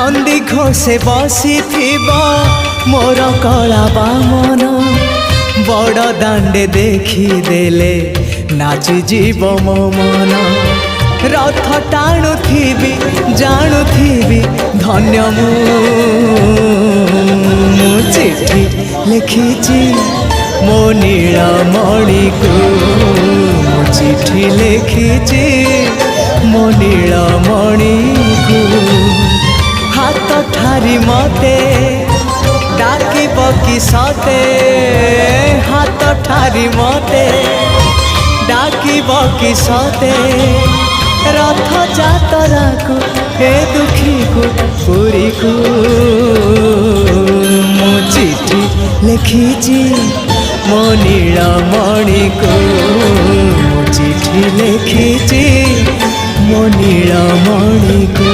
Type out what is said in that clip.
नंदी घोषे बसी मोर कला बामन बड़ दांडे देखी देले नाची जीव मो मन रथ टाणु थी जानु थी धन्य मु चिठी लिखिची मो नीलमणि को मो चिठी लिखिची मो नीलमणि को हाथ ठारी मते डाकिब कि सते हाथ ठारी मते डाकिब कि सते रथ जातरा को हे दुखी को पुरी को मो चिठी लिखिची मो नीलमणि को मो चिठी लिखिची मो नीलमणि को।